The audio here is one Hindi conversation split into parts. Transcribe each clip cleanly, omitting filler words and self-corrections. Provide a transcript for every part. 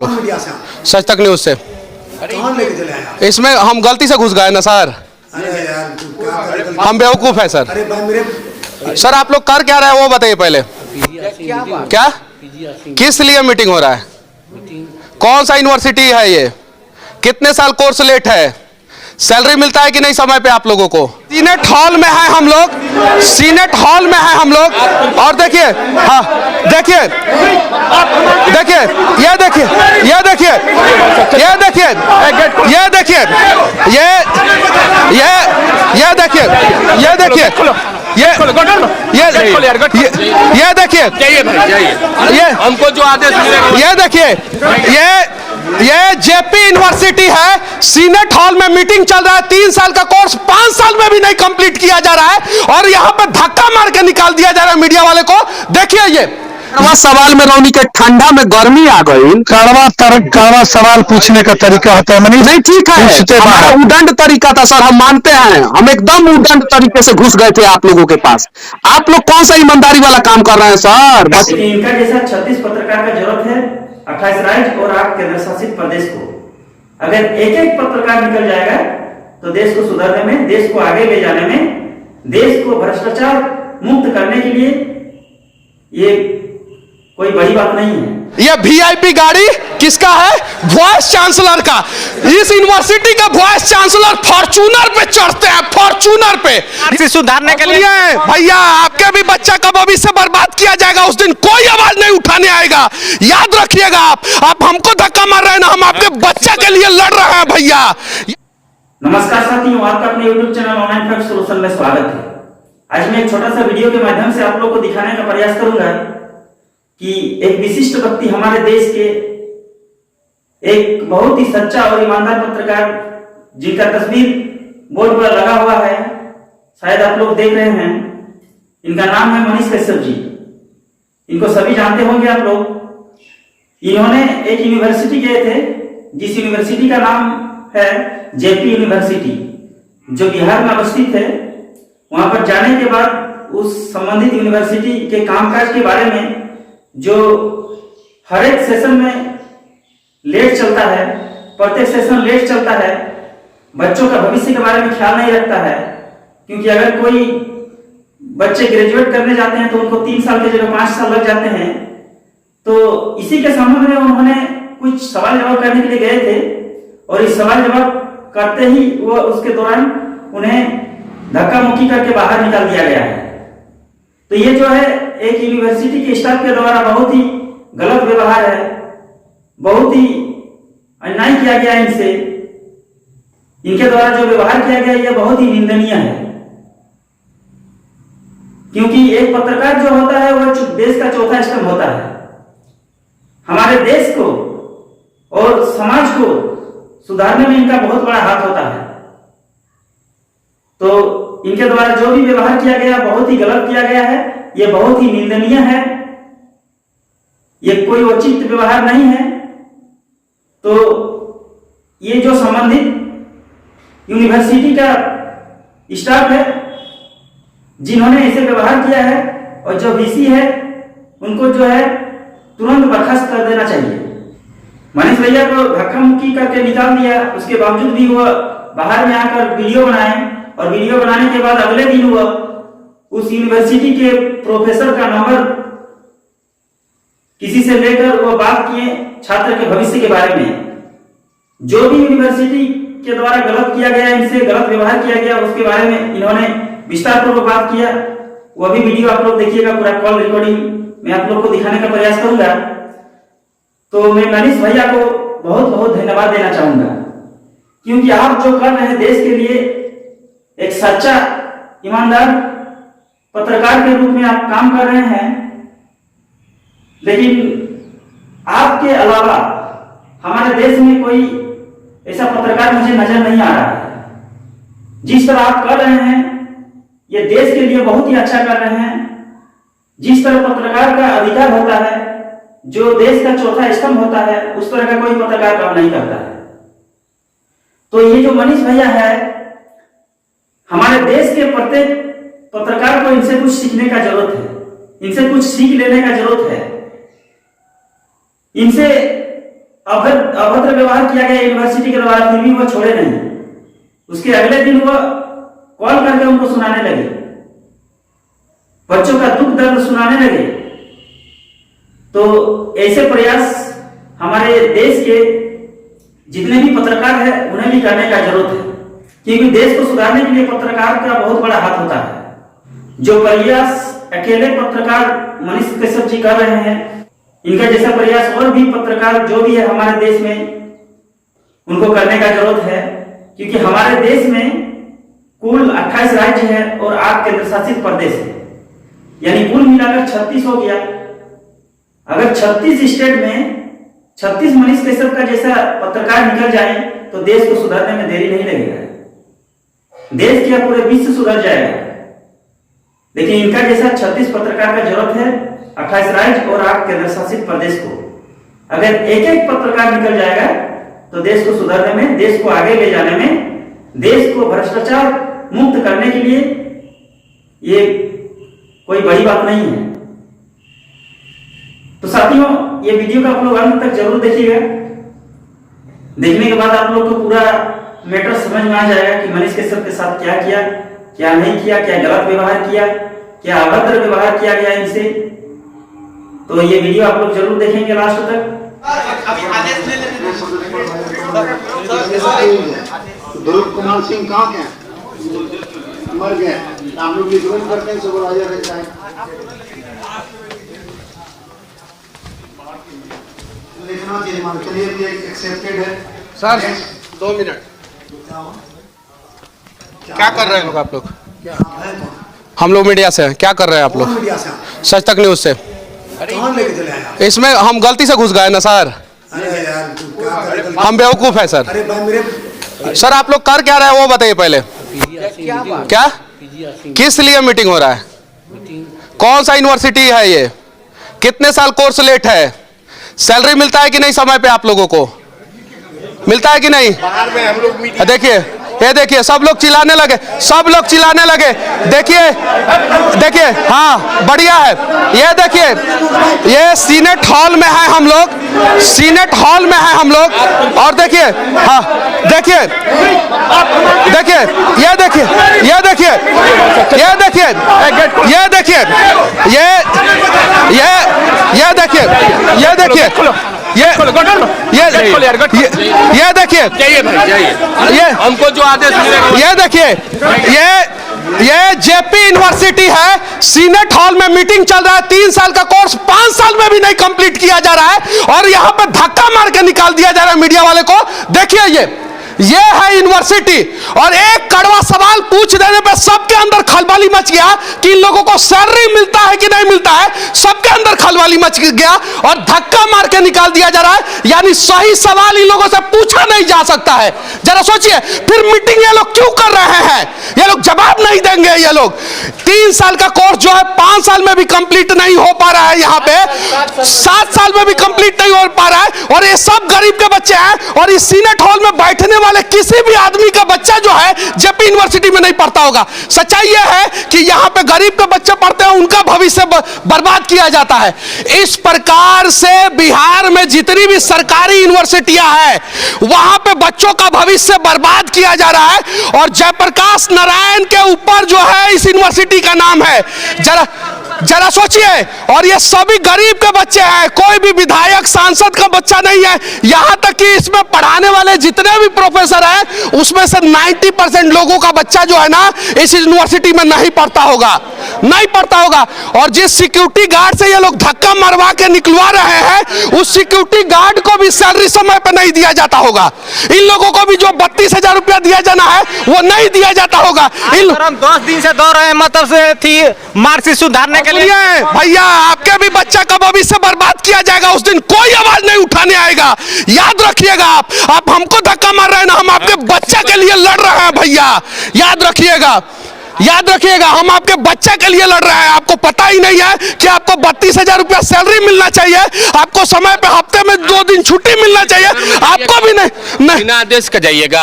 मीडिया से सच तक न्यूज से। कौन लेके चले आए आप? इसमें हम गलती से घुस गए ना सर, अरे यार तू क्या कर- हम बेवकूफ है सर। अरे भाई मेरे सर आप लोग कर क्या रहे हैं वो बताइए पहले। क्या किस लिए मीटिंग हो रहा है? कौन सा यूनिवर्सिटी है ये? कितने साल कोर्स लेट है? सैलरी मिलता है कि नहीं समय पे आप लोगों को? सीनेट हॉल में है हम लोग, सीनेट हॉल में है हम लोग। और देखिए, हाँ देखिए, देखिए ये देखिए, ये देखिए, ये देखिए, ये देखिए, ये देखिए, ये देखिए, ये देखिए, ये हमको जो आदेश मिलेगा ये देखिए, ये जेपी यूनिवर्सिटी है। सीनेट हॉल में मीटिंग चल रहा है। 3 साल का कोर्स 5 साल में भी नहीं कंप्लीट किया जा रहा है और यहां पर धक्का मार के निकाल दिया जा रहा है मीडिया वाले को। देखिए ये कड़वा सवाल में रौनी के ठंडा में गर्मी आ गई। कड़वा सवाल पूछने का तरीका होता है मनीष। नहीं ठीक है, हमारा उदंड तरीका था सर, हम मानते हैं। हम एकदम उदंड तरीके से घुस गए थे आप लोगों के पास। आप लोग कौन सा ईमानदारी वाला काम कर रहे हैं सर? बस इनका जैसा 36 पत्रकार का जरूरत है 28 राज्य और 8 केंद्र शासित प्रदेश को। अगर एक एक पत्रकार निकल जाएगा तो देश को सुधारने में, देश को आगे ले जाने में, देश को भ्रष्टाचार मुक्त करने के लिए ये कोई बड़ी बात नहीं है। ये वीआईपी गाड़ी किसका है? वाइस चांसलर का। इस यूनिवर्सिटी का वाइस चांसलर फॉर्च्यूनर पे चढ़ते हैं, फॉर्च्यूनर पे। सुधारने के लिए भैया आपके भी बच्चा का भविष्य बर्बाद किया जाएगा उस दिन, कोई आवाज नहीं उठाने आएगा। याद रखिएगा आप हमको धक्का मार रहे हैं ना, हम आपके बच्चे के लिए लड़ रहे हैं भैया। नमस्कार साथियों, आपका अपने YouTube channel online fact solution में स्वागत है। आज मैं एक छोटा सा वीडियो के माध्यम से आप लोग को दिखाने का प्रयास करूंगा कि एक विशिष्ट व्यक्ति हमारे देश के एक बहुत ही सच्चा और ईमानदार पत्रकार जिनका तस्वीर बोर्ड पर लगा हुआ है, शायद आप लोग देख रहे हैं। इनका नाम है मनीष कश्यप जी। इनको सभी जानते होंगे आप लोग। इन्होंने एक यूनिवर्सिटी गए थे जिस यूनिवर्सिटी का नाम है जेपी यूनिवर्सिटी, जो बिहार में अवस्थित है। वहां पर जाने के बाद उस संबंधित यूनिवर्सिटी के कामकाज के बारे में, जो हर एक सेशन में लेट चलता है, प्रत्येक सेशन लेट चलता है, बच्चों का भविष्य के बारे में ख्याल नहीं रखता है। क्योंकि अगर कोई बच्चे ग्रेजुएट करने जाते हैं तो उनको 3 साल की जगह 5 साल लग जाते हैं। तो इसी के संबंध में उन्होंने कुछ सवाल जवाब करने के लिए गए थे और इस सवाल जवाब करते ही वो उसके दौरान उन्हें धक्का मुक्की करके बाहर निकाल दिया गया है। तो ये जो है एक यूनिवर्सिटी के स्टाफ के द्वारा बहुत ही गलत व्यवहार है, बहुत ही अन्याय किया गया इनसे। इनके द्वारा जो व्यवहार किया गया ये बहुत ही निंदनीय है। क्योंकि एक पत्रकार जो होता है वो देश का चौथा स्तंभ होता है। हमारे देश को और समाज को सुधारने में इनका बहुत बड़ा हाथ होता है। तो इनके द्वारा जो भी व्यवहार किया गया बहुत ही गलत किया गया है, यह बहुत ही निंदनीय है, यह कोई उचित व्यवहार नहीं है। तो ये जो संबंधित यूनिवर्सिटी का स्टाफ है जिन्होंने ऐसे व्यवहार किया है, और जो वीसी है उनको जो है तुरंत बर्खास्त कर देना चाहिए। मनीष भैया को धक्का मुक्की करके निकाल दिया, उसके बावजूद भी वो बाहर में आकर वीडियो बनाए और वीडियो बनाने के बाद अगले दिन वो उस यूनिवर्सिटी के प्रोफेसर का नंबर किसी से लेकर वो बात किए छात्र के भविष्य के बारे में। जो भी यूनिवर्सिटी के द्वारा गलत किया गया, इनसे गलत व्यवहार किया गया, उसके बारे में इन्होंने विस्तार पूर्वक बात किया। वो भी वीडियो आप लोग देखिएगा, पूरा कॉल रिकॉर्डिंग मैं आप लोग को दिखाने का प्रयास करूंगा। तो मैं मनीष भैया को बहुत बहुत धन्यवाद देना चाहूंगा, क्योंकि आप जो कर रहे हैं देश के लिए, एक सच्चा ईमानदार पत्रकार के रूप में आप काम कर रहे हैं। लेकिन आपके अलावा हमारे देश में कोई ऐसा पत्रकार मुझे नजर नहीं आ रहा है। जिस तरह आप कर रहे हैं ये देश के लिए बहुत ही अच्छा कर रहे हैं। जिस तरह पत्रकार का अधिकार होता है, जो देश का चौथा स्तंभ होता है, उस तरह का कोई पत्रकार काम नहीं करता है। तो ये जो मनीष भैया है, हमारे देश के प्रत्येक पत्रकार को इनसे कुछ सीखने का जरूरत है, इनसे कुछ सीख लेने का जरूरत है। इनसे अभद्र व्यवहार किया गया यूनिवर्सिटी के द्वारा, फिर भी वो छोड़े नहीं। उसके अगले दिन वो कॉल करके उनको सुनाने लगे, बच्चों का दुख दर्द सुनाने लगे। तो ऐसे प्रयास हमारे देश के जितने भी पत्रकार हैं उन्हें भी करने का जरूरत है, क्योंकि देश को सुधारने के लिए पत्रकार का बहुत बड़ा हाथ होता है। जो प्रयास अकेले पत्रकार मनीष कश्यप जी कर रहे हैं, इनका जैसा प्रयास और भी पत्रकार जो भी है हमारे देश में उनको करने का जरूरत है, क्योंकि हमारे देश में कुल 28 राज्य है और 8 केंद्र शासित प्रदेश है, यानी कुल मिलाकर 36 हो गया। अगर 36 स्टेट में 36 मनीष कश्यप का जैसा पत्रकार निकल जाए तो देश को सुधारने में देरी नहीं लगेगा, देश क्या पूरे विश्व सुधर जाएगा। लेकिन इनका जैसा 36 पत्रकार का जरूरत है 28 राज्य और 8 केंद्र शासित प्रदेश को। अगर एक एक पत्रकार निकल जाएगा तो देश को सुधारने में, देश को आगे ले जाने में, देश को भ्रष्टाचार मुक्त करने के लिए ये कोई बड़ी बात नहीं है। तो साथियों, ये वीडियो का आप लोग अंत तक जरूर देखिएगा। देखने के बाद आप लोग को पूरा मैटर समझ में आ जाएगा कि मनीष कश्यप के साथ क्या किया, क्या नहीं किया, क्या गलत व्यवहार किया, क्या अभद्र व्यवहार किया गया इनसे। तो ये वीडियो आप लोग जरूर देखेंगे लास्ट तक। ध्रुव कुमार सिंह कहाँ के हैं? मर गए। हम लोग विद्रोह करते हैं, सुपरवाइजर रहता है। लिखना चाहिए, मान चलिए ये एक्सेप्टेड है सर। 2 मिनट, क्या कर रहे हैं लोग आप लोग? क्या है? कौन हम लोग मीडिया से हैं, क्या कर रहे हैं आप लोग? मीडिया से हैं? सच तक न्यूज से। कौन लेके चले आए आप? इसमें हम गलती से घुस गए ना सर, अरे यार तू क्या कर रहे हो? हम बेवकूफ है सर। अरे भाई मेरे सर आप लोग कर क्या रहे हैं वो बताइए पहले। क्या किस लिए मीटिंग हो रहा है? कौन सा यूनिवर्सिटी है ये? कितने साल कोर्स लेट है? सैलरी मिलता है कि नहीं समय पे? आप लोगों को मिलता है कि नहीं? देखिए, ये देखिए सब लोग चिल्लाने लगे, सब लोग चिल्लाने लगे। देखिए देखिए, हाँ बढ़िया है। ये देखिए, ये सीनेट हॉल में है हम लोग, सीनेट हॉल में है हम लोग। और देखिए, हाँ देखिए देखिए, ये देखिए, ये देखिए, ये देखिए, ये देखिए, ये देखिए, ये देखिए, ये देखिए, ये हमको जो आदेश मिलेगा, ये देखिए, ये जेपी यूनिवर्सिटी है, सीनेट हॉल में मीटिंग चल रहा है। 3 साल का कोर्स 5 साल में भी नहीं कंप्लीट किया जा रहा है और यहां पे धक्का मार के निकाल दिया जा रहा है मीडिया वाले को। देखिए ये है यूनिवर्सिटी, और एक कड़वा सवाल पूछ देने पे सबके अंदर खलबली मच गया कि इन लोगों को सैलरी मिलता है कि नहीं मिलता है। सबके अंदर खलबली मच गया और धक्का मार के निकाल दिया जा रहा है, यानी सही सवाल इन लोगों से पूछा नहीं जा सकता है। जरा सोचिए, फिर मीटिंग ये लोग क्यों कर रहे हैं? ये लोग जवाब नहीं देंगे। ये लोग 3 साल का कोर्स जो है 5 साल में भी कंप्लीट नहीं हो पा रहा है, यहाँ पे 7 साल में भी कंप्लीट नहीं हो पा रहा है, और ये सब गरीब के बच्चे हैं। और इस सीनेट हॉल में बैठने वाले किसी भी आदमी का बच्चा जो है जेपी यूनिवर्सिटी में नहीं पढ़ता होगा। सच्चाई यह है कि यहाँ पे गरीब के बच्चे पढ़ते हैं, उनका भविष्य बर्बाद किया जाता है। इस प्रकार से बिहार में जितनी भी सरकारी यूनिवर्सिटियां हैं वहां पे बच्चों का भविष्य बर्बाद किया जा रहा है। और जयप्रकाश नारायण के ऊपर जो है इस यूनिवर्सिटी का नाम है। जरा सोचिए, और ये सभी गरीब के बच्चे हैं, कोई भी विधायक सांसद का बच्चा नहीं है। यहां तक कि इसमें पढ़ाने वाले जितने भी प्रोफेसर हैं उसमें से 90% लोगों का बच्चा जो है ना इस यूनिवर्सिटी में नहीं पढ़ता होगा, नहीं पढ़ता होगा। और जिस सिक्योरिटी गार्ड से ये लोग धक्का मरवा के निकलवा रहे हैं उस सिक्योरिटी गार्ड को भी सैलरी समय पर नहीं दिया जाता होगा। इन लोगों को भी जो 32,000 रुपया दिया जाना है वो नहीं दिया जाता होगा। हम 10 दिन से दौड़ रहे हैं, मतलब से थी मार्कशीट सुधारने के लिए। भैया आपके भी बच्चा का भविष्य बर्बाद किया जाएगा, उस दिन कोई आवाज नहीं उठाने आएगा। याद रखिएगा, आप हमको धक्का मार रहे हैं ना, हम आपके बच्चे के लिए लड़ रहे हैं भैया। याद रखिएगा, याद रखिएगा, हम आपके बच्चे के लिए लड़ रहे हैं। आपको पता ही नहीं है कि आपको 32,000 रुपया सैलरी मिलना चाहिए, आपको समय पे हफ्ते में 2 दिन छुट्टी मिलना चाहिए, आपको भी नहीं। बिना आदेश का जाइएगा,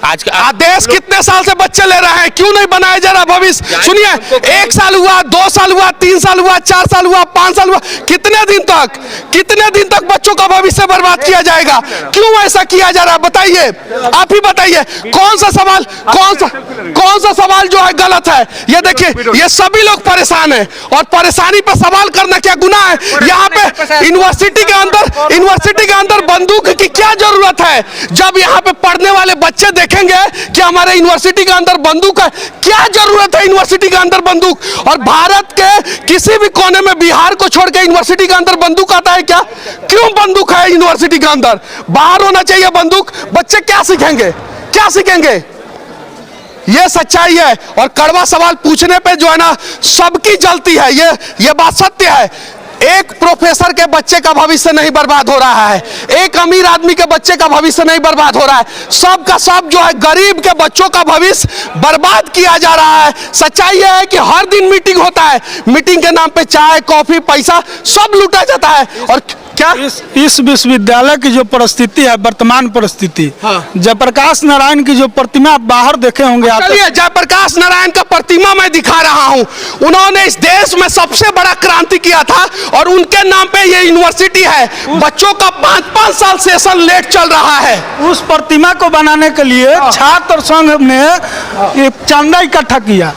आज देश कितने साल से बच्चे ले रहे हैं, क्यों नहीं बनाया जा रहा भविष्य? सुनिए, 1 साल हुआ, 2 साल हुआ, 3 साल हुआ, 4 साल हुआ, 5 साल हुआ, कितने दिन तक बच्चों का भविष्य बर्बाद किया जाएगा? क्यों ऐसा किया जा रहा है? बताइए, आप ही बताइए, कौन सा सवाल जो है गलत है? ये देखिए, ये सभी लोग परेशान हैं, और परेशानी पर सवाल करना क्या गुनाह है? यहाँ पे यूनिवर्सिटी के अंदर बंदूक की क्या जरूरत है? जब यहाँ पे पढ़ने वाले बच्चे देखेंगे कि हमारे यूनिवर्सिटी के अंदर बंदूक है, क्या जरूरत है यूनिवर्सिटी के अंदर बंदूक? और भारत के किसी भी कोने में बिहार को छोड़ के यूनिवर्सिटी के अंदर बंदूक आता है क्या? क्यों बंदूक है यूनिवर्सिटी के अंदर? बाहर होना चाहिए बंदूक। बच्चे क्या सीखेंगे? ये सच्चाई है, और कड़वा सवाल पूछने पे जो है ना सबकी जलती है। ये बात सत्य है। एक प्रोफेसर के बच्चे का भविष्य नहीं बर्बाद हो रहा है, एक अमीर आदमी के बच्चे का भविष्य नहीं बर्बाद हो रहा है, सब का सब जो है गरीब के बच्चों का भविष्य बर्बाद किया जा रहा है। सच्चाई यह है कि हर दिन मीटिंग होता है, मीटिंग के नाम पे चाय कॉफी पैसा सब लूटा जाता है। और क्या इस विश्वविद्यालय की जो परिस्थिति है, वर्तमान परिस्थिति, जयप्रकाश नारायण की जो प्रतिमा आप बाहर देखे होंगे। चलिए, जयप्रकाश नारायण का प्रतिमा मैं दिखा रहा हूं। उन्होंने इस देश में सबसे बड़ा क्रांति किया था, और उनके नाम पे ये यूनिवर्सिटी है। बच्चों का 5-5 साल सेशन लेट चल रहा है। उस प्रतिमा को बनाने के लिए छात्र संघ ने चंदा इकट्ठा किया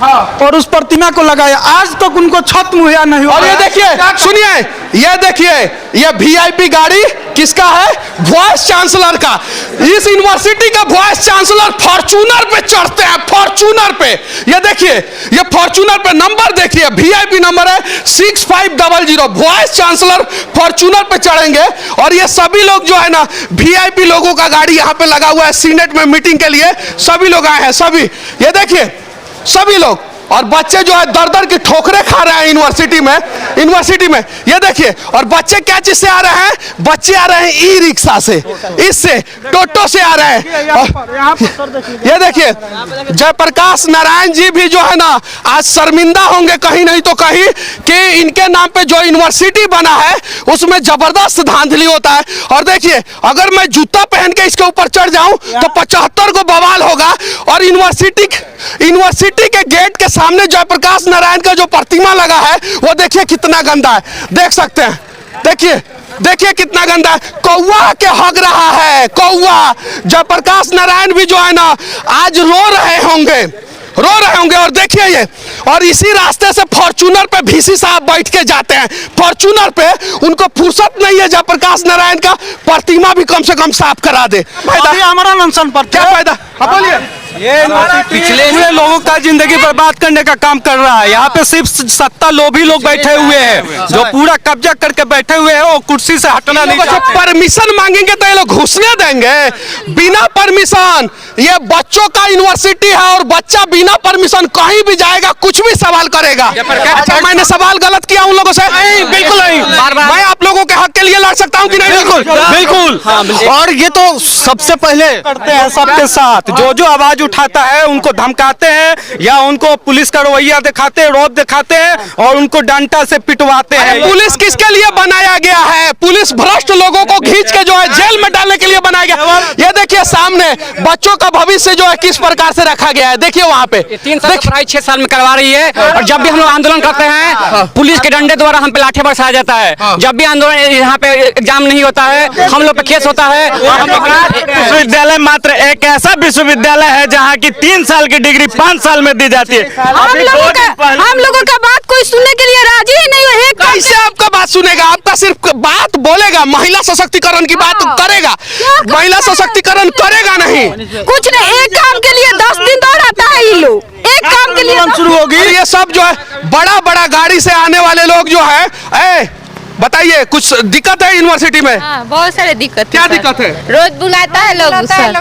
और उस प्रतिमा को लगाया। आज तक उनको छत मुहैया नहीं हुआ। और ये देखिए, सुनिए, ये देखिए, ये वीआईपी गाड़ी किसका है? वाइस चांसलर का। इस यूनिवर्सिटी का वाइस चांसलर फॉर्च्यूनर पे चढ़ते हैं, फॉर्च्यूनर पे। ये देखिए, ये फॉर्च्यूनर पे नंबर देखिए, वीआईपी नंबर है 6500। वाइस चांसलर फॉर्च्यूनर पे चढ़ेंगे, और ये सभी लोग जो है ना वीआईपी लोगों का गाड़ी यहाँ पे लगा हुआ है सीनेट में मीटिंग के लिए। सभी लोग आए हैं, सभी। ये देखिए, सभी लोग, और बच्चे जो है दर की ठोकरें खा रहे हैं यूनिवर्सिटी में। ये देखिए, और बच्चे क्या चीज से आ रहे हैं? बच्चे आ रहे हैं ई रिक्शा से, इससे टोटो से आ रहे हैं। ये देखिए, जयप्रकाश नारायण जी भी जो है ना आज शर्मिंदा होंगे कहीं नहीं तो कहीं, कि इनके नाम पे जो यूनिवर्सिटी बना है उसमें जबरदस्त धांधली होता है। और देखिए, अगर मैं जूता पहन के इसके ऊपर चढ़ जाऊं तो 75 को बवाल होगा। और यूनिवर्सिटी के गेट के सामने जयप्रकाश नारायण का जो प्रतिमा लगा है वो देखिए कितना गंदा है, देख सकते हैं। देखिए कितना गंदा है, कौवा के हग रहा है, कौवा। जयप्रकाश नारायण भी जो है ना आज रो रहे होंगे। और देखिए ये, और इसी रास्ते से फॉर्च्यूनर पे VC साहब बैठ के जाते हैं। फॉर्च्यूनर पे उनको फुर्सत नहीं है जयप्रकाश नारायण का प्रतिमा भी कम से कम साफ करा दे। हमारा अनशन पर क्या फायदा? बोलिए। ये पिछले हुए लोगों का जिंदगी बर्बाद करने का काम कर रहा है। यहाँ पे सिर्फ सत्ता लोभी लोग बैठे हुए हैं, जो पूरा कब्जा करके बैठे हुए हैं, वो कुर्सी से हटना नहीं चाहते। परमिशन मांगेंगे तो ये लोग घुसने देंगे बिना परमिशन? ये बच्चों का यूनिवर्सिटी है, और बच्चा बिना परमिशन कहीं भी जाएगा, कुछ भी सवाल करेगा। अच्छा, मैंने सवाल गलत किया उन लोगों से? नहीं, बिल्कुल नहीं। मैं आप लोगों के हक के लिए लड़ सकता हूँ कि नहीं? बिल्कुल। और ये तो सबसे पहले करते हैं सबके साथ, जो आवाज उठाता है उनको धमकाते हैं, या उनको पुलिस का रवैया दिखाते हैं, रौब दिखाते हैं, और उनको डंडा से पिटवाते हैं। पुलिस किसके लिए बनाया गया है? पुलिस भ्रष्ट लोगों को खींच के जो है जेल में डालने के लिए बनाया गया। ये देखिए सामने बच्चों का भविष्य जो है किस प्रकार से रखा गया है। देखिए वहाँ पे 3 साल पढ़ाई 6 साल में करवा रही है, और जब भी हम लोग आंदोलन करते हैं पुलिस के डंडे द्वारा हम पे लाठी बरसाया जाता है। जब भी आंदोलन यहाँ पे एग्जाम नहीं होता है, हम लोग पे केस होता है। विश्वविद्यालय मात्र एक ऐसा विश्वविद्यालय है जहाँ की 3 साल की डिग्री 5 साल में दी जाती है। हम लोगों का बात कोई सुनने के लिए राजी ही नहीं है। कैसे आपका बात सुनेगा? आपका सिर्फ बात बोलेगा, महिला सशक्तिकरण की बात करेगा, महिला सशक्तिकरण करेगा नहीं। कुछ नहीं, एक काम के लिए 10 दिन दौड़ आता है ये लोग, एक काम के लिए शुरू होगी। ये सब जो है बड़ा गाड़ी से आने वाले लोग जो है, बताइए कुछ दिक्कत है यूनिवर्सिटी में? बहुत सारे दिक्कत। क्या दिक्कत है? रोज बुलाता है लोग,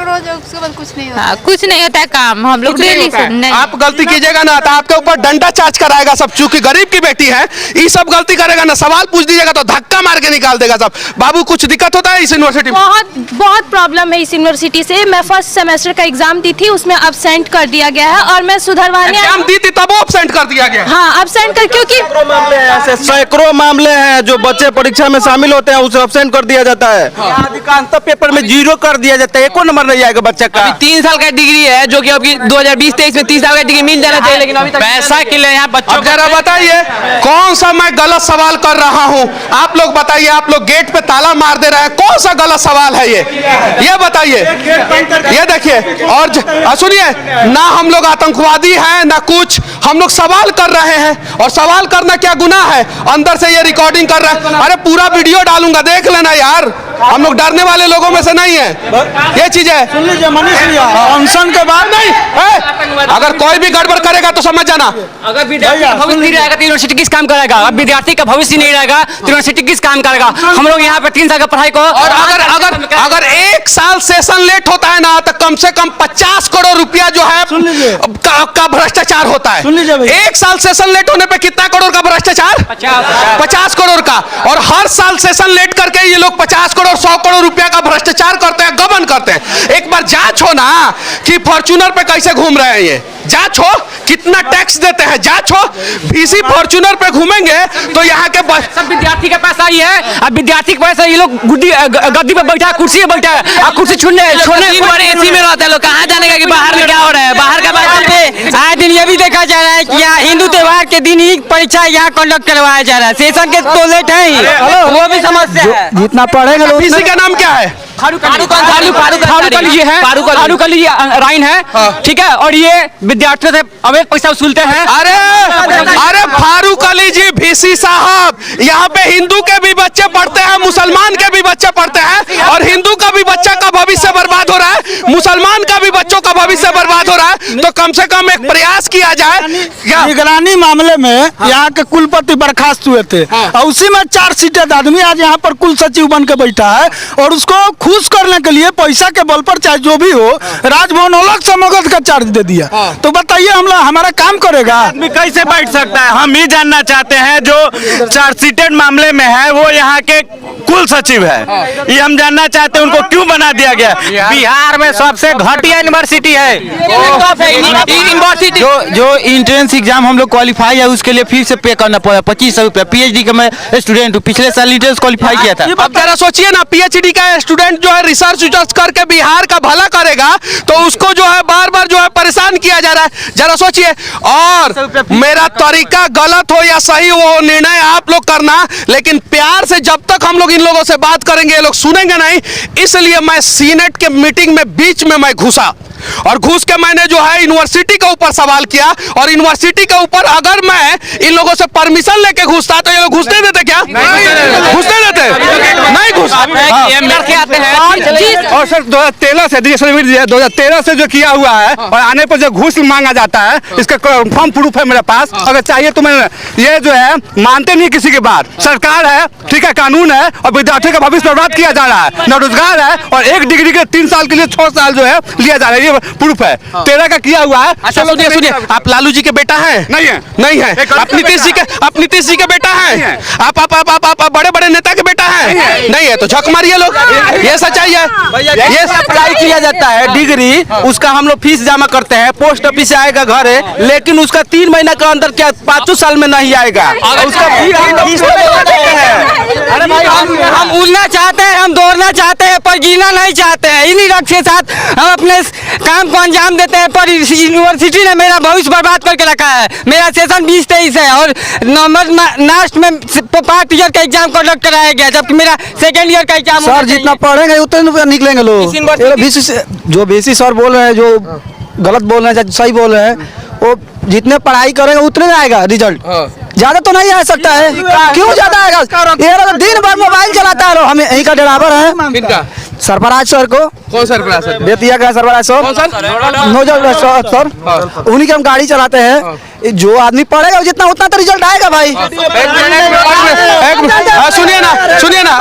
रोज उसके बाद कुछ नहीं होता। कुछ नहीं होता है काम, हम लोग नहीं। आप गलती कीजिएगा ना तो आपके ऊपर डंडा चार्ज कराएगा सब, चूंकि गरीब की बेटी है। ये सब गलती करेगा ना, सवाल पूछ दीजिएगा तो धक्का मार के निकाल देगा सब। बाबू कुछ दिक्कत होता है इस यूनिवर्सिटी में? बहुत प्रॉब्लम है इस यूनिवर्सिटी से। मैं फर्स्ट सेमेस्टर का एग्जाम दी थी, उसमें अब्सेंट कर दिया गया है, और मैं सुधरवाने एग्जाम दी थी तब अब्सेंट कर दिया गया? हाँ, अब्सेंट कर, क्योंकि सैकड़ों मामले हैं जो बच्चे परीक्षा में शामिल होते हैं उसे अब्सेंट कर दिया जाता है। अधिकांशतः पेपर में 0 कर दिया जाता है, एको नंबर नहीं आएगा बच्चे का। 3 साल का डिग्री है जो कि अभी 2020-23 में 30 साल का डिग्री मिल जाना चाहिए, लेकिन अभी तक पैसा के लिए यहाँ बच्चों। अब जरा बताइए कौन सा मैं गलत सवाल कर रहा हूं? आप लोग बताइए, आप लोग गेट पे ताला मार दे रहे हैं, कौन सा गलत सवाल है ये बताइए। ये देखिए, और सुनिए ना, हम लोग आतंकवादी हैं ना कुछ, हम लोग सवाल कर रहे हैं। और सवाल करना क्या गुनाह है? अंदर से ये रिकॉर्डिंग कर रहा है। अरे पूरा वीडियो डालूंगा, देख लेना यार, हम लोग डरने वाले लोगों में से नहीं है। ये चीज है, सुन लीजिए मनीष भैया, अनशन के बाद नहीं अगर कोई भी गड़बड़ करेगा तो समझ जाना। अगर विद्यार्थी का भविष्य नहीं रहेगा तो यूनिवर्सिटी किस काम करेगा? अब विद्यार्थी का भविष्य नहीं रहेगा तो यूनिवर्सिटी किस काम करेगा? हम लोग यहाँ पे 3 साल का पढ़ाई को, और अगर 1 साल सेशन लेट होता है ना, तो कम से कम 50 करोड़ रुपया जो है का भ्रष्टाचार होता है। 1 साल सेशन लेट होने पे कितना करोड़ का भ्रष्टाचार? 50 करोड़ का। और हर साल सेशन लेट करके ये लोग 50 करोड़ 100 करोड़ रुपया का भ्रष्टाचार करते हैं, गबन करते हैं। एक बार जांच हो ना कि फॉर्च्यूनर पे कैसे घूम रहे हैं, ये जांच हो, कितना टैक्स देते हैं, जांच हो। VC फॉर्च्यूनर पे घूमेंगे तो यहाँ के सब विद्यार्थी के पैसा ही है। अब विद्यार्थी के पैसा ये लोग गद्दी पे बैठा है, कुर्सी पे बैठा है, अब कुर्सी छोड़ने एसी में रहते हैं लोग, कहाँ जाने का कि बाहर में क्या हो रहा है? बाहर का बात पे आए दिन ये भी देखा जा रहा है कि यहाँ हिंदू त्योहार के दिन ही परीक्षा यहाँ कंडक्ट करवाया जा रहा है। सेशन के तो लेट है ही, वो भी समस्या है। जितना पढ़ेंगे लोग। VC का नाम क्या है? फारूक अली जी है, फारूक अली राइन है, ठीक है। और ये विद्यार्थियों से अवैध पैसा वसूलते हैं। अरे फारूक अली जी VC साहब, यहाँ पे हिंदू के भी बच्चे पढ़ते हैं, मुसलमान के भी बच्चे पढ़ते हैं, और हिंदू का भी बच्चा का भविष्य बर्बाद हो रहा है, मुसलमान का भी बच्चों का भविष्य बर्बाद हो रहा है। तो कम से कम एक प्रयास किया जाए। निगरानी मामले में यहाँ के कुलपति बर्खास्त हुए थे और उसी में 4 सीटेड आदमी आज यहाँ पर कुल सचिव बन के बैठा है, और उसको खुश करने के लिए पैसा के बल पर चाहे जो भी हो, राजभवन अलग से मगध का चार्ज दे दिया। तो बताइए हम लोग हमारा काम करेगा? आदमी कैसे बैठ सकता है? हम ही जानना चाहते हैं, जो चार्जशीटेड मामले में है वो यहाँ के कुल सचिव है, ये हम जानना चाहते हैं उनको क्यों बना दिया गया? बिहार में सबसे घटिया यूनिवर्सिटी है यूनिवर्सिटी। जो एंट्रेंस एग्जाम हम लोग क्वालिफाई है उसके लिए फिर से पे करना पड़ा 2500 रुपया। PhD का मैं स्टूडेंट हूँ, पिछले साल एंट्रेंस क्वालिफाई किया था। अब जरा सोचिए ना, PhD का स्टूडेंट जो है रिसर्च करके बिहार का भला करेगा, तो उसको जो है बार बार जो है परेशान किया जा रहा है। जरा सोचिए। और मेरा तरीका गलत हो या सही वो निर्णय आप लोग करना, लेकिन प्यार से जब तक हम लोग इन लोगों से बात करेंगे ये लोग सुनेंगे नहीं। इसलिए मैं सीनेट के मीटिंग में बीच में मैं घुसा, और घुस के मैंने जो है यूनिवर्सिटी के ऊपर सवाल किया। और यूनिवर्सिटी के ऊपर अगर मैं इन लोगों से परमिशन लेके घुसता तो ये लोग घुसने देते क्या? घुसने देते नहीं घुस। और सर 2013 से जो किया हुआ है, और आने पर जो घूस मांगा जाता है, इसका फॉर्म प्रूफ है मेरे पास। अगर चाहिए तो मैं, ये जो है मानते नहीं किसी की बात। सरकार है, ठीक है, कानून है, और विद्यार्थी का भविष्य बर्बाद किया जा रहा है, न रोजगार है, और एक डिग्री के 3 साल के लिए 6 साल जो है लिया जा रहा है। ये प्रूफ है 13 का किया हुआ है। अच्छा सुनिए, आप लालू जी के बेटा हैं? नहीं है। आप नीतीश जी के बेटा हैं? आप बड़े बड़े नेता के बेटा हैं? नहीं है। तो झक मारिए लोग, ये सच्चाई है। ये अप्लाई किया जाता है डिग्री, उसका हम लोग फीस जमा करते हैं, पोस्ट ऑफिस से आएगा घर है, लेकिन उसका 3 महीना के अंदर क्या 5 साल में नहीं आएगा। उसका अरे भाई हम उड़ना चाहते हैं, हम दौड़ना चाहते हैं, पर जीना नहीं चाहते हैं। इन्हीं लक्ष्य के साथ हम अपने काम को अंजाम देते हैं, पर यूनिवर्सिटी ने मेरा भविष्य बर्बाद करके रखा है। मेरा सेशन 2023 है और नवंबर लास्ट में 5 ईयर का एग्जाम कंडक्ट कराया गया, जबकि मेरा 2nd ईयर का एग्जाम। सर जितना पढ़ेंगे उतने निकलेंगे लोग। जो VC सर बोल रहे हैं, जो गलत बोल रहे हैं, सही बोल रहे हैं, वो जितने पढ़ाई करेंगे उतने में आएगा रिजल्ट। ज्यादा तो नहीं आ सकता है। क्यों ज्यादा आएगा? ये दिन भर मोबाइल चलाता है। हम यहीं का ड्राइवर है, सरफराज सर को। कौन सरफराज सर? बेतिया का सरफराज सर। नौजवान सर, उन्हीं के हम गाड़ी चलाते हैं। जो आदमी पढ़ेगा जितना उतना तो रिजल्ट आएगा भाई। सुनिए ना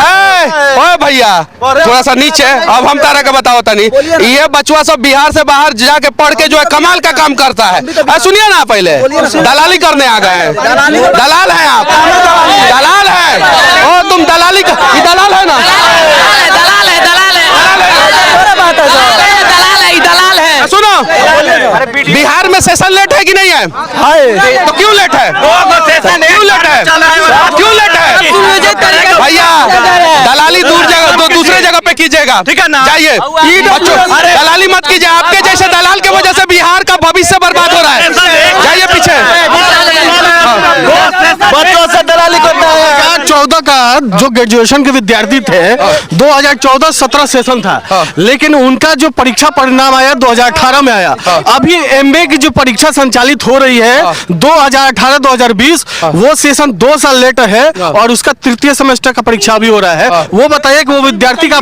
ओए भैया, थोड़ा सा नीचे। अब हम तारा का बताओ तनी, ये बचवा सब बिहार से बाहर जाके पढ़ के जो है कमाल का काम करता है। सुनिए ना, पहले दलाली करने आ गए हैं। दलाल हैं आप, दलाल है। ओ तुम दलाली का दलाल है ना? दलाल है। सुनो, बिहार में सेशन लेट है कि नहीं है? तो क्यों लेट है? क्यों लेट है? क्यों लेट है? भैया दलाली दूसरे जगह पे कीजिएगा, ठीक है ना? जाइए, दलाली मत कीजिए। आपके जैसे दलाल की वजह से बिहार का भविष्य बर्बाद हो रहा है। जाइए पीछे। बच्चों से दलाली करता है। 2014 का जो ग्रेजुएशन के विद्यार्थी थे, 2014-17 सेशन था, लेकिन उनका जो परीक्षा परिणाम आया 2018 में आया। अभी एमबीए की जो परीक्षा संचालित हो रही है 2018-2020, वो सेशन 2 साल लेट है और उसका तृतीय सेमेस्टर का परीक्षा भी हो रहा है। वो बताइए कि वो विद्यार्थी का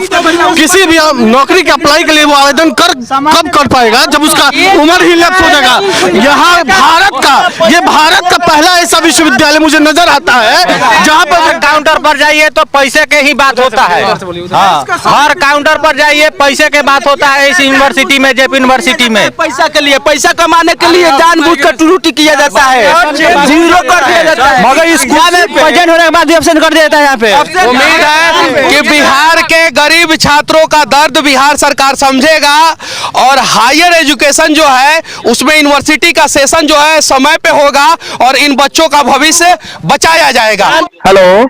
किसी भी नौकरी के अप्लाई के लिए वो आवेदन कब कर पाएगा, जब उसका उम्र ही लैप्स हो जाएगा। यहाँ भारत का पहला ऐसा विश्वविद्यालय मुझे नजर आता है जहाँ पर काउंटर पर जाइए तो पैसे के ही बात होता है। हाँ, हर काउंटर पर जाइए पैसे के बात होता है। इस यूनिवर्सिटी में, जेपी यूनिवर्सिटी में पैसा के लिए, पैसा कमाने के लिए जानबूझकर त्रुटि किया जाता है, जीरो कर दिया जाता है। मगर स्कूल में प्रेजेंट होने के बाद एब्सेंट कर देता है। यहाँ पे उम्मीद है कि बिहार के गरीब छात्रों का दर्द बिहार सरकार समझेगा और हायर एजुकेशन जो है उसमें यूनिवर्सिटी का सेशन जो है समय पे होगा और इन बच्चों का भविष्य बचाया जाएगा। हेलो,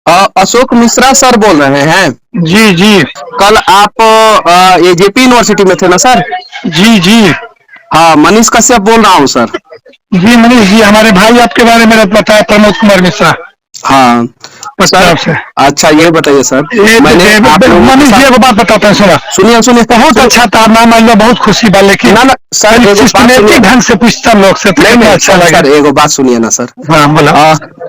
हाँ, अशोक मिश्रा सर बोल रहे हैं? जी जी, कल आप जेपी यूनिवर्सिटी में थे ना सर? जी जी, हाँ, मनीष कश्यप बोल रहा हूँ सर। जी मनीष जी, हमारे भाई आपके बारे में पता है, प्रमोद कुमार मिश्रा। हाँ सर, अच्छा ये बताइए सर, मैंने मनीष जी एक बात बताता हूँ, सुनिए, बहुत अच्छा था, मैं बहुत खुशी बा, लेकिन ना सर सिस्टमेटिक ढंग से पूछता लोग से तो नहीं अच्छा लगा। सर एगो बात सुनिए ना सर। हाँ बोलो।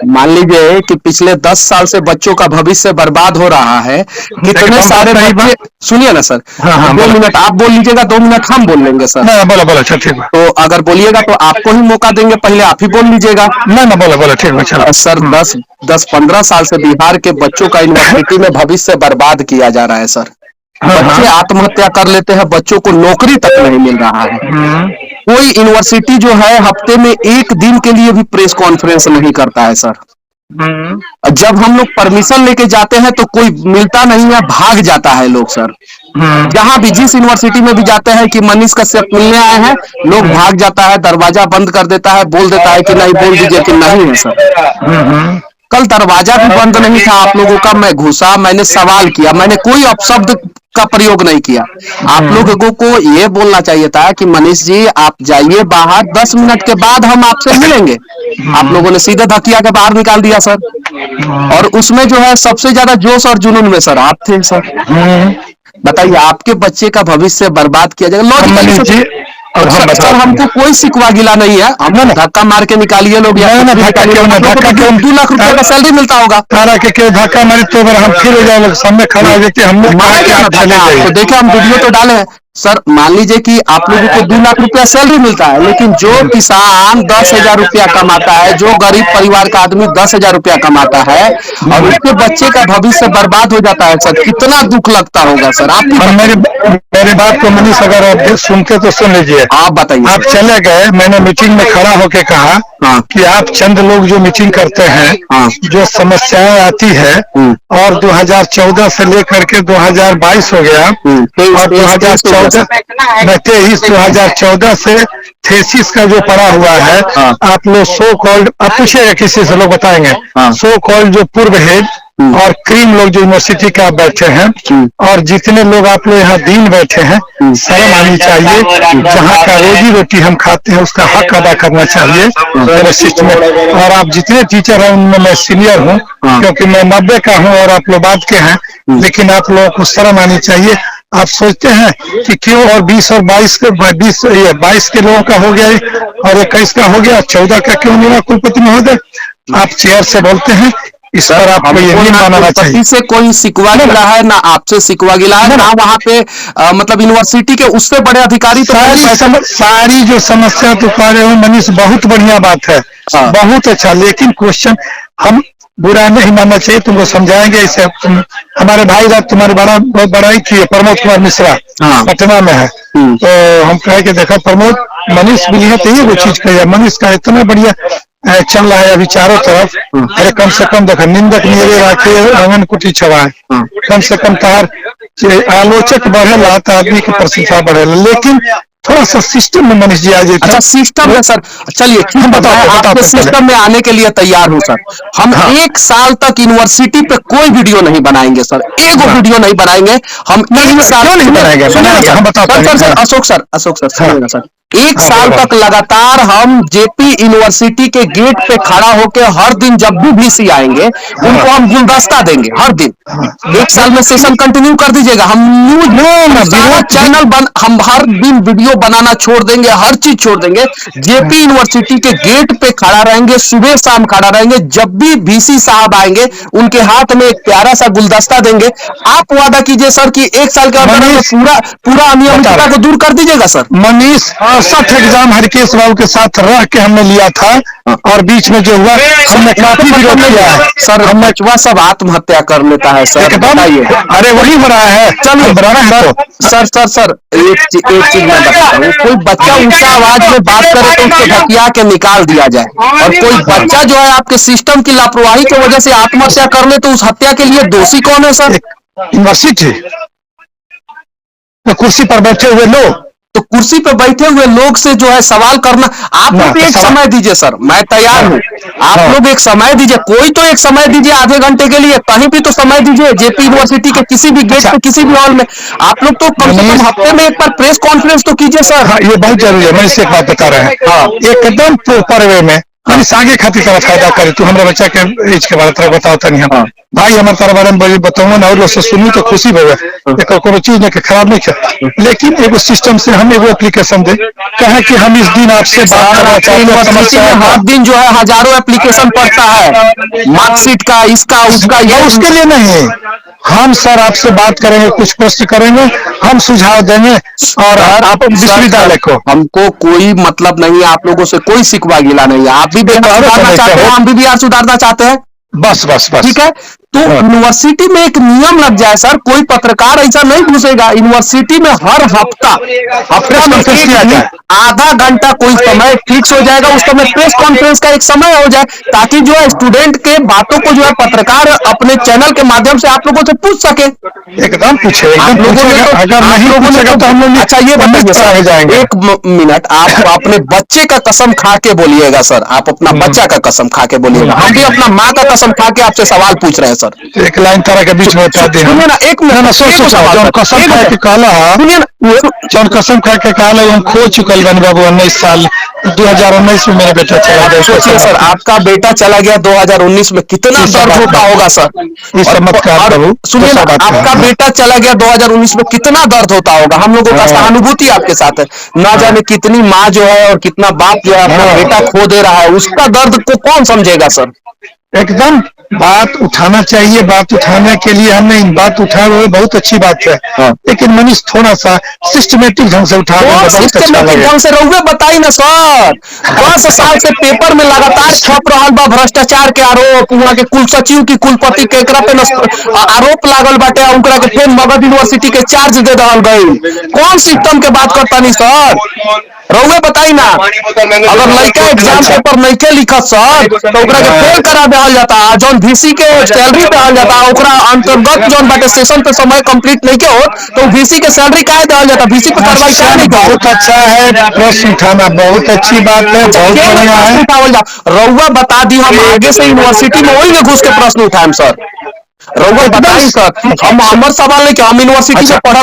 मान लीजिए कि पिछले 10 साल से बच्चों का भविष्य बर्बाद हो रहा है, कितने सारे बच्चे, सुनिए ना सर। हाँ, 2 मिनट आप बोल लीजिएगा, 2 मिनट हम बोल लेंगे सर। बोलो अच्छा ठीक है। तो अगर बोलिएगा तो आपको ही मौका देंगे, पहले आप ही बोल लीजिएगा। ना बोलो ठीक है सर। 10-15 साल से बिहार के बच्चों का यूनिवर्सिटी में भविष्य बर्बाद किया जा रहा है सर। बच्चे आत्महत्या कर लेते हैं, बच्चों को नौकरी तक नहीं मिल रहा है। कोई यूनिवर्सिटी जो है हफ्ते में 1 दिन के लिए भी प्रेस कॉन्फ्रेंस नहीं करता है सर। जब हम लोग परमिशन लेके जाते हैं तो कोई मिलता नहीं है, भाग जाता है लोग सर। जहां भी जिस यूनिवर्सिटी में भी जाते हैं कि मनीष कश्यप मिलने आए हैं, लोग भाग जाता है, दरवाजा बंद कर देता है, बोल देता है कि नहीं, बोल दीजिए कि नहीं है सर। कल दरवाजा भी बंद नहीं था आप लोगों का, मैं घुसा, मैंने सवाल किया, मैंने कोई अपशब्द का प्रयोग नहीं किया। आप लोगों को ये बोलना चाहिए था कि मनीष जी आप जाइए बाहर, 10 मिनट के बाद हम आपसे मिलेंगे। आप लोगों ने सीधे धकिया के बाहर निकाल दिया सर। और उसमें जो है सबसे ज्यादा जोश और जुनून में सर आप थे सर। बताइए, आपके बच्चे का भविष्य बर्बाद किया जाएगा लॉजिकली सर। हमको कोई सिकवा गिला नहीं है, हम धक्का मार के निकालिए लोग, 2 लाख रुपए का सैलरी मिलता होगा। धक्का मारी तो हम फिर हो जाए, सामने खड़ा हो जाते हम तो देखे, हम वीडियो तो डाले हैं सर। मान लीजिए कि आप लोगों को 2 लाख रुपया सैलरी मिलता है, लेकिन जो किसान 10,000 रुपया कमाता है, जो गरीब परिवार का आदमी 10,000 रुपया कमाता है और उसके बच्चे का भविष्य बर्बाद हो जाता है सर, कितना दुख लगता होगा सर। आप मेरी बात को मनीष अगर आप सुनते तो सुन लीजिए। आप बताइए। आप चले गए, मैंने मीटिंग में खड़ा होके कहा कि आप चंद लोग जो मीटिंग करते हैं, जो समस्याएं आती है, और 2014 से लेकर के 2022 हो गया और 2014 से थेसिस का जो पड़ा हुआ है, आप लोग सो कॉल्ड, आप पूछिएगा किसी से, लोग बताएंगे सो कॉल्ड जो पूर्व हेड और क्रीम लोग जो यूनिवर्सिटी का आप बैठे हैं, और जितने लोग आप लोग यहाँ दिन बैठे हैं, शर्म आनी चाहिए। जहाँ का रोजी रोटी हम खाते हैं उसका हक अदा करना चाहिए यूनिवर्सिटी में। और आप जितने टीचर हैं उनमें मैं सीनियर हूँ, क्योंकि मैं 90 का हूँ और आप लोग बाद के हैं, लेकिन आप लोगों को शर्म आनी चाहिए। आप सोचते हैं कि क्यों और 20 और 22 के लोगों का हो गया और 21 का हो गया, 14 का क्यों नहीं हुआ कुलपति महोदय? आप चेयर से बोलते हैं, इस पर आपको ये नहीं मानना चाहिए। से कोई सिकवा गिला है ना, आपसे सिकवा गिला है ना, वहाँ पे मतलब यूनिवर्सिटी के उससे बड़े अधिकारी तो सारी जो समस्या तो पा रहे हो मनीष, बहुत बढ़िया बात है, बहुत अच्छा, लेकिन क्वेश्चन हम बुरा नहीं मानना चाहिए, तुमको समझाएंगे इसे। हमारे भाई रात तुम्हारी बहुत बड़ाई की, प्रमोद कुमार मिश्रा पटना में है, तो हम कहे कि देखो प्रमोद, मनीष भी है तो ये वो चीज कही, मनीष का इतना बढ़िया चल रहा है अभी चारों तरफ। अरे कम से कम देखो, निंदक मेरे राखे रंगन कुटी छवाए, कम से कम तार आलोचक बढ़ेला तो आदमी की प्रशंसा बढ़ेला, लेकिन थोड़ा सा सिस्टम में मनीष जी आ जाए। अच्छा सिस्टम है सर, चलिए मैं आपके सिस्टम में आने के लिए तैयार हूँ सर। हम 1 साल तक यूनिवर्सिटी पे कोई वीडियो नहीं बनाएंगे सर, एगो वीडियो नहीं बनाएंगे हम। 1 साल नहीं बनाएंगे, अशोक सर सुनिएगा सर। 1 साल तक लगातार हम जेपी यूनिवर्सिटी के गेट पे खड़ा होकर हर दिन जब भी VC आएंगे उनको हम गुलदस्ता देंगे हर दिन। 1 साल में सेशन कंटिन्यू कर दीजिएगा। हम न्यूज सारा चैनल हम हर दिन वीडियो बनाना छोड़ देंगे, हर चीज छोड़ देंगे। जेपी यूनिवर्सिटी के गेट पे खड़ा रहेंगे, सुबह शाम खड़ा रहेंगे। जब भी VC साहब आएंगे उनके हाथ में एक प्यारा सा गुलदस्ता देंगे। आप वादा कीजिए सर कि 1 साल के अंदर पूरा अनियमितता को दूर कर दीजिएगा सर। मनीष 60 एग्जाम हरकेश बाबू के साथ रह के हमने लिया था और बीच में जो हुआ हमने काफी विरोध किया है सर। हम बचवा सब आत्महत्या कर लेता है सर, बताइए। अरे वही बना है, चलो बनाना है तो सर एक चीज मैं बताता हूँ। कोई बच्चा ऊंचा आवाज में बात करे तो उसको ढकिया के निकाल दिया जाए, और कोई बच्चा जो है आपके सिस्टम की लापरवाही की वजह से आत्महत्या कर ले तो उस हत्या के लिए दोषी कौन है सर? यूनिवर्सिटी तो कुर्सी पर बैठे हुए लोग, तो कुर्सी पे बैठे हुए लोग से जो है सवाल करना। आप लोग एक समय दीजिए सर, मैं तैयार हूँ। आप लोग एक समय दीजिए, कोई तो एक समय दीजिए आधे घंटे के लिए, कहीं भी तो समय दीजिए। जेपी यूनिवर्सिटी के किसी भी गेट पे, किसी भी हॉल में आप लोग तो कम से कम हफ्ते में एक बार प्रेस कॉन्फ्रेंस तो कीजिए सर। हाँ, ये बहुत जरूरी है। मैं इसे एक बात बता रहे हैं, हाँ, एकदम प्रॉपर वे में आगे खातिर तरह फायदा करे। तू हमारे बच्चा के एज के बारे में बताओ नहीं। हम भाई हमारे तरह बारे में बताऊंगा ना, और लोग से सुनी तो खुशी होगा, कोनो चीज नहीं खराब नहीं किया। लेकिन एगो सिस्टम से हम एगो एप्लीकेशन दे कहे कि हम इस दिन आपसे बात करना चाहते हैं। हर दिन जो है हजारों एप्लीकेशन पड़ता है, मार्कशीट का, इसका उसका। ये उसके लिए नहीं है। हम सर आपसे बात करेंगे, कुछ प्रश्न करेंगे, हम सुझाव देंगे और आप विश्वविद्यालय को। हमको कोई मतलब नहीं है आप लोगों से, कोई शिकवा गिला नहीं है। आप भी सुधारना चाहते हैं, हम भी बिहार सुधारना चाहते हैं। बस ठीक है, तो यूनिवर्सिटी में एक नियम लग जाए सर, कोई पत्रकार ऐसा नहीं घुसेगा यूनिवर्सिटी में। हर हफ्ता में आधा घंटा कोई समय फिक्स हो जाएगा, उस समय प्रेस कॉन्फ्रेंस का एक समय हो जाए, ताकि जो है स्टूडेंट के बातों को जो है पत्रकार अपने चैनल के माध्यम से आप लोगों से पूछ सके। एकदम पूछे, आप लोगों ने अगर नहीं पूछेगा तो हम लोग। अच्छा ये बताइए सर, 1 मिनट आप अपने बच्चे का कसम खा के बोलिएगा सर, आप अपना बच्चा का कसम खा के बोलिएगा। हम भी अपना माँ का कसम खा के आपसे सवाल पूछ रहे हैं सर। एक लाइन तरह के बीच में बता दे। सुनिए ना, एक मिनट, कसम खा के कहला, जौन कसम खा के कहला हम खो चुकल बन बाबू। 19 साल 2019 में मेरा बेटा चला गया। सोचिए सर, आपका बेटा चला गया 2019 में, कितना दर्द होता होगा सर। सुनिए ना, आपका बेटा चला गया 2019 में, कितना दर्द होता होगा। हम लोगों का सहानुभूति आपके साथ है। ना जाने कितनी माँ जो है और कितना बाप जो है अपना बेटा खो दे रहा है, उसका दर्द को कौन समझेगा सर। एकदम बात उठाना चाहिए, बात उठाने के लिए हमने बात उठाए हुए बहुत अच्छी बात है। लेकिन मनीष थोड़ा सा सिस्टमेटिक ढंग से उठा सिस्टमेटिक ढंग से रहुए बताई ना सर। 10 साल से पेपर में लगातार छप रहा बा भ्रष्टाचार के आरोप, वहाँ के कुल सचिव की कुलपति के एकरा पे आरोप लागल बाटे, उनकरा के फिर मगध यूनिवर्सिटी के चार्ज दे दहल गई। कौन सिस्टम के बात करता नहीं सर, रहुए बताई ना। अगर लड़का एग्जाम पेपर नहीं के लिखत सर तो ओकरा के फेल करा देहल जाता, जौन VC के सैलरी देहल जाता, ओकरा अंतर्गत जौन बाटे सेशन पे समय कंप्लीट नहीं के होत तो VC के सैलरी काहे देहल जाता, VC पे कार्रवाई काहे नहीं होत। बहुत अच्छा है, प्रश्न उठाना बहुत अच्छी बात है, बहुत बढ़िया है। रहुआ बता दी, हम आगे से यूनिवर्सिटी में वही में घुस के प्रश्न उठाएं सर। रहुआ बताइए सर, हम हमारे सवाल है कि हम यूनिवर्सिटी में पढ़ा।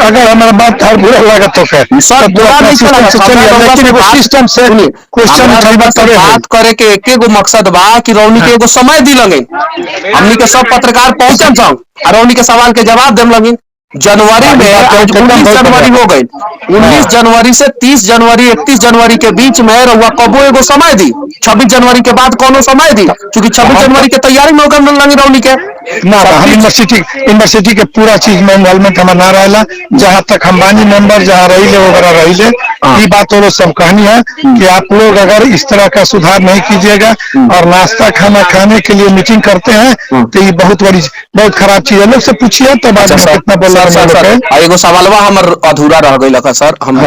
अगर हमारा बात बुरा लगा तो सर बुरा नहीं सिस्टम से क्वेश्चन बात करे के एक गो मकसद बा कि रौनी के एगो समय दी लगे, हमनी के सब पत्रकार पहुंचम संग और रौनी के सवाल के जवाब देम लगे। जनवरी में 19 जनवरी हो गई, 19 जनवरी से 30 जनवरी 31 जनवरी के बीच में रहुआ कबो एगो समय दी। 26 जनवरी के बाद कोनो समय दी, क्योंकि 26 जनवरी के तैयारी में होकर लगी रौनी के ना। हम यूनिवर्सिटी के पूरा चीज में इन्वॉल्वमेंट हमारा ना रहेला। जहाँ तक हम बानी मेंबर जहाँ रही ले ये बात वो लोग सब कहनी है कि आप लोग अगर इस तरह का सुधार नहीं कीजिएगा और नाश्ता खाना खाने के लिए मीटिंग करते हैं तो ये बहुत खराब चीज है। लोग से पूछिए तो बाद में कितना बोल रहा है। एगो सवालवा हमर अधूरा रह गई सर, हम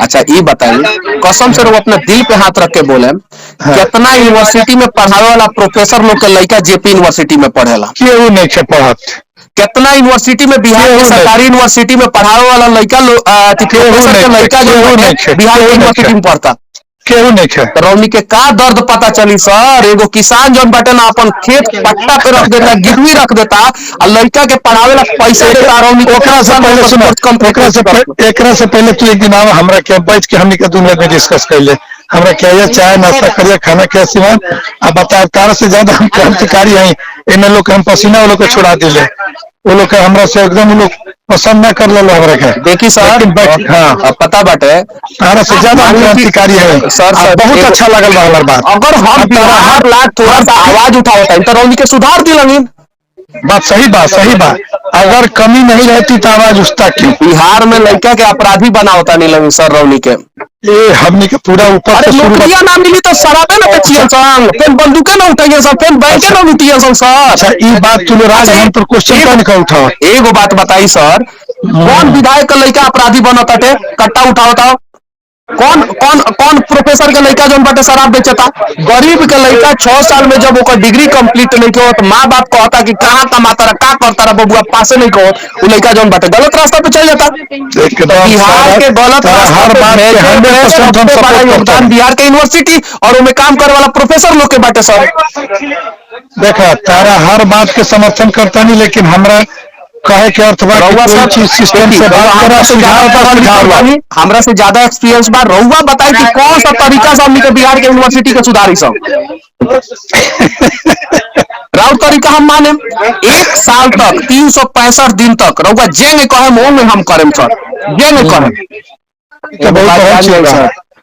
अच्छा ये बताइए कसम से अपने दिल पे हाथ रख के बोले, कितना यूनिवर्सिटी में पढ़ावे वाला प्रोफेसर लोग के लड़का जेपी यूनिवर्सिटी में पढ़ेला? केहू नहीं पढ़त, कितना यूनिवर्सिटी में बिहार की सरकारी यूनिवर्सिटी में पढ़ावे वाला लड़का लड़का जो बिहार की यूनिवर्सिटी में पढ़ता केहू नहीं है। रौनी के का दर्द पता चली सर। एगो किसान जौन बाटे ना अपन खेत पट्टा पे रख देता, गिरवी रख देता और लड़का के पढ़ावे ला पैसे देता। रौनी एकरा से पहले तू एक दिन आवा हमरा के बैठ के हमनी के दुनिया में डिस्कस कर ले। हमरा क्या ये चाय नाश्ता करिए खाना क्या सिवान अब बता तार से ज्यादा हम क्रांतिकारी हैं। इन लोग हम पसीना वो लोग को छुड़ा दिले, वो लोग हमरा से एकदम लोग पसंद न कर लो हमरा के। देखी सर हाँ पता बाटे तारा से ज्यादा क्रांतिकारी है सर। बहुत अच्छा लगल हमार बात। अगर हम बिहार लाख थोड़ा सा आवाज उठावता तो रौनी के सुधार दिलंगी। बात सही बात। अगर कमी नहीं रहती तो आवाज उठता क्यों। बिहार में लड़का के अपराधी बनावता नहीं लगी सर रौनी के। ये हमनी के पूरा ऊपर से नौकरियां ना मिली तो शराबे ना बेचियन संग, फिर बंदूकें ना उठाइए सर, फिर बैंकें ना लूटिए सर। अच्छा ये बात तू राज हम पर क्वेश्चन का उठाओ। एगो बात बताई सर, कौन विधायक का लड़का अपराधी बनता थे कट्टा उठावता? कौन कौन कौन प्रोफेसर के लड़का जो बाटे शराब बेचता? गरीब के लड़का 6 साल में जब ओकर डिग्री कंप्लीट नहीं हो तो माँ बाप कहता कि कहाँ कमाता रहा का करता रहा बबुआ पासे नहीं कहो, वो लड़का जो बाटे गलत रास्ता पे चल जाता। बिहार के गलत योगदान बिहार के यूनिवर्सिटी और उनमें काम करे वाला प्रोफेसर लोग के बाटे सर। देखा तारा हर बात के समर्थन करता नहीं, लेकिन हमरा कहे के अर्थ सिस्टम से हमरा से ज्यादा एक्सपीरियंस बा। रउआ बताई कि कौन सा तरीका से हमनी के बिहार के यूनिवर्सिटी के सुधारी सब राउत तरीका हम माने 1 साल तक 365 दिन तक रउआ जे नहीं कहे वो में हम करें सर, जे नहीं करें।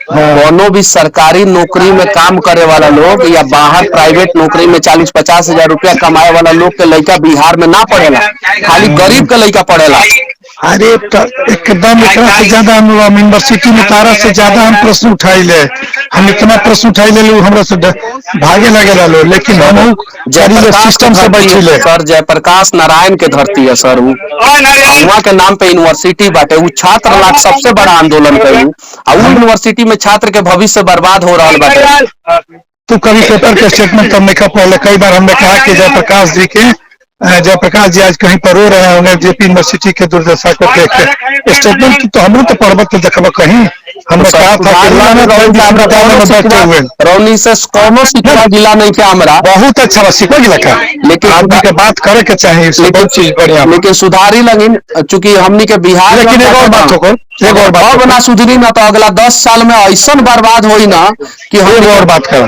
कोनो भी सरकारी नौकरी में काम करे वाला लोग या बाहर प्राइवेट नौकरी में 40-50 हजार रुपया कमाए वाला लोग के लड़का बिहार में ना पढ़ेला, खाली गरीब के लड़का पढ़ेला। अरे एकदम एकरा से ज्यादा हम यूनिवर्सिटी में तारा से ज्यादा हम प्रश्न उठाई ले। हम इतना प्रश्न उठाई ले हमरा से भागे लगे लो, लेकिन हम सिस्टम से बैठे ले सर। जयप्रकाश नारायण के धरती है सर, वहाँ के नाम पे यूनिवर्सिटी बाटे। वो छात्र लाख सबसे बड़ा आंदोलन करू और वो यूनिवर्सिटी में छात्र के भविष्य बर्बाद हो रहा बाटे। तू कभी पेपर के स्टेटमेंट तब नहीं पहले कई बार हमने कहा कि जयप्रकाश जी आज कहीं पर रो रहे होंगे जेपी यूनिवर्सिटी के दुर्दशा को देख के। स्टेटमेंट तो हम तो पर्वत पे देखा कहीं हमने कहा था रौनी से कोनो शिकवा जिला नहीं था हमारा। बहुत अच्छा शिकवा जिला का, लेकिन आदमी के बात करे के चाहिए चीज बढ़िया, लेकिन सुधारी लगी चूंकि हमनी के बिहार। लेकिन एक और बात ना सुधरी ना तो अगला 10 साल में ऐसा बर्बाद होई ना कि हम और बात करो।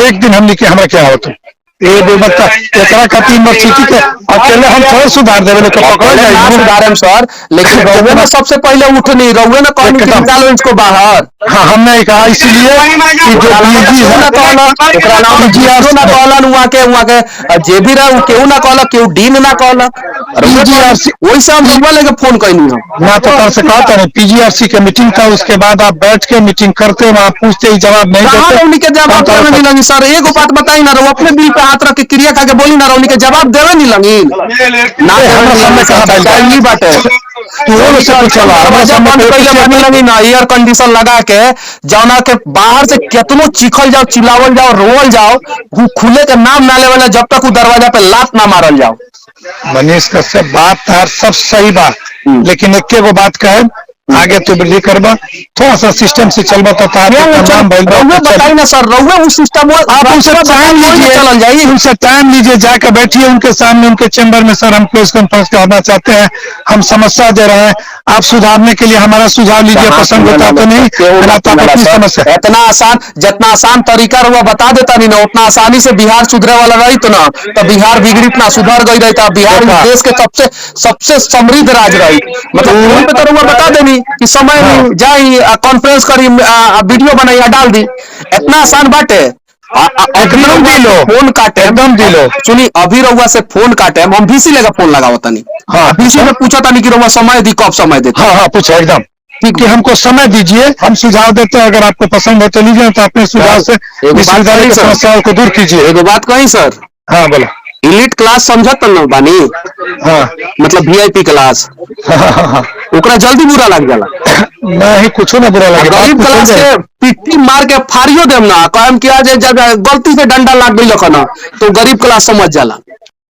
एक दिन हमनी के हमारा क्या होता ये बेबत्ता एकरा खातिर यूनिवर्सिटी के अकेले हम थोड़ा सुधार देवे लोग पकड़ जाए सुधारे सर, लेकिन रउवे ने सबसे पहले उठनी रउवे ने कहनी कि निकालो इसको बाहर। हाँ हमने कहा इसलिए कि जो पीजी है ना कहलन वहाँ के जे भी रहे केहू ना कहला केहू डीन ना कहला पीजीआरसी वैसे हम सुबह लेके फोन कैनी हम ना तो कर से कहता नहीं। पीजीआरसी के मीटिंग था, उसके बाद आप बैठ के मीटिंग करते वहाँ पूछते ही जवाब नहीं देते। रौनी के जवाब देवे नहीं लगी सर। एगो बात बताई ना, अपने बिल पे हाथ रख के क्रिया खा के बोली ना, रौनी के जवाब देवे नहीं लगी ना। एयर कंडीशन लगा के जौना के बाहर से कितनो चीखल जाओ चिल्लावल जाओ रोवल जाओ खुले के नाम ना लेवल जब तक वो दरवाजा पे लात ना मारल जाओ। मनीष कश्यप बात तार सब सही बात, लेकिन एक गो बात कहे आगे तो वृद्धि करबा थोड़ा सा सिस्टम से चलबा तो बताइए ना सर। रउवे उस सिस्टम आप उनसे टाइम लीजिए, चल जाइए उनसे टाइम लीजिए, जाकर बैठिए उनके सामने उनके चैम्बर में। सर हम प्रेस कॉन्फ्रेंस करना चाहते हैं, हम समस्या दे रहे हैं, आप सुधारने के लिए हमारा सुझाव लीजिए। पसंद होता तो नहीं समस्या इतना आसान, जितना आसान तरीका रुआ बता देता नहीं ना उतना आसानी से बिहार सुधरे वाला रही तो ना तो बिहार बिगड़ित ना सुधर गई रहता। बिहार देश के सबसे समृद्ध राज्य रही। मतलब तो रुआ बता देनी कि समय नहीं जाई कॉन्फ्रेंस करी वीडियो बनाई डाल दी, इतना आसान बाटे। एकदम दिलो फोन काटे एकदम दिलो। सुनी अभी रउआ से फोन काटे हम VC लेकर फोन लगावता नहीं। हाँ VC में पूछा था नहीं कि रउआ समय दी कब समय देते। हाँ पूछा एकदम ठीक है, हमको समय दीजिए, हम सुझाव देते हैं, अगर आपको पसंद है तो लीजिए, तो अपने सुझाव से विश्वविद्यालय की समस्याओं को दूर कीजिए। एगो बात कही सर। हाँ बोला। इलीट क्लास समझत न बानी। हाँ मतलब VIP क्लास ओकरा जल्दी बुरा लग जाला। नहीं कुछ ना बुरा लगे। गरीब क्लास के पिट्टी मार के फाड़ियो देम ना कहम कि आज गलती से डंडा लाग गई ना तो गरीब क्लास समझ जाला।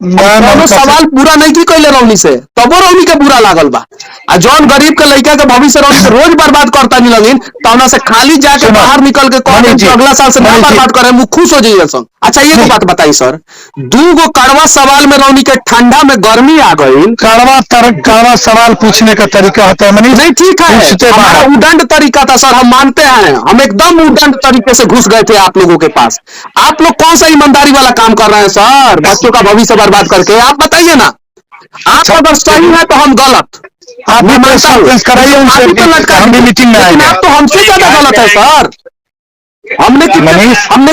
दोनों सवाल पूरा नहीं की कैले रौनी से तबो रौनी के बुरा लागल बा आ जौन गरीब के लड़का के भविष्य रौनी के रोज बर्बाद करता नहीं लगिन तौना से खाली जाके बाहर निकल के कौन अगला साल से ना बर्बाद करे वो खुश हो जाइए सन। अच्छा ये बात बताई सर, 2 गो कड़वा सवाल में रौनी के ठंडा में गर्मी आ गई। कड़वा सवाल पूछने का तरीका होता है मनीष। नहीं ठीक है, हमारा उदंड तरीका था सर, हम मानते हैं, हम एकदम उदंड तरीके से घुस गए थे आप लोगों के पास। आप लोग कौन सा ईमानदारी वाला काम कर रहे हैं सर, बच्चों का भविष्य बर्बाद करके? आप बताइए ना, आप अगर सही है तो हम गलत, आप भी कराइए उनसे, हम भी मीटिंग में आएंगे। आप तो हमसे ज्यादा गलत है सर। हमने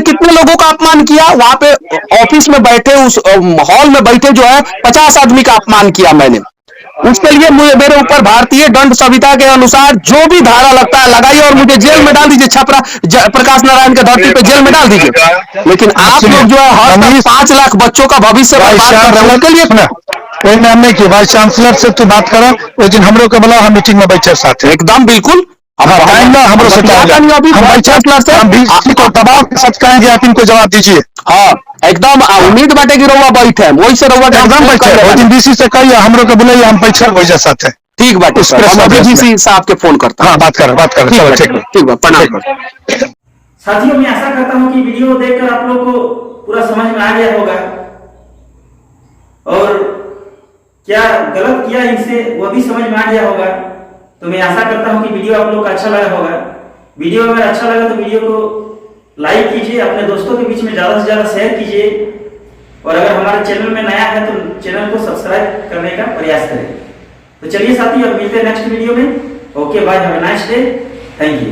कितने लोगों का अपमान किया वहां पे, ऑफिस में बैठे उस हॉल में बैठे जो है 50 आदमी का अपमान किया मैंने। उसके लिए मुझे मेरे ऊपर भारतीय दंड संहिता के अनुसार जो भी धारा लगता है लगाइए और मुझे जेल में डाल दीजिए, छपरा प्रकाश नारायण के धरती पे जेल में डाल दीजिए। लेकिन आप लोग जो है हर 5 लाख बच्चों का भविष्य बर्बाद कर रहे हैं, उनके लिए कोई नाम नहीं किया। वाइस चांसलर से तू बात करो, उस दिन हम लोग को बुलाओ, हम मीटिंग में बैठे साथ एकदम बिल्कुल हम दबाव के साथ कहेंगे, आप इनको जवाब दीजिए। हाँ एकदम उम्मीद बाटे की रहुआ बैठे वही से रहुआ एकदम बैठे, डीसी से कहिए हम लोग को बुलाइए, हम पैसा वही साथ है। ठीक बात, डीसी साहब के फोन करता। हाँ बात करो चलो ठीक बात, प्रणाम। साथियों मैं आशा करता हूँ कि वीडियो देखकर आप लोग को पूरा समझ में आ गया होगा और क्या गलत किया इनसे वह भी समझ में आ गया होगा। तो मैं आशा करता हूं कि वीडियो आप लोग को अच्छा लगा होगा। वीडियो अगर अच्छा लगा तो वीडियो को लाइक कीजिए, अपने दोस्तों के बीच में ज्यादा से ज्यादा शेयर कीजिए और अगर हमारे चैनल में नया है तो चैनल को सब्सक्राइब करने का प्रयास करें। तो चलिए साथियों अब मिलते हैं नेक्स्ट वीडियो में। Okay bye, have a nice day, thank you.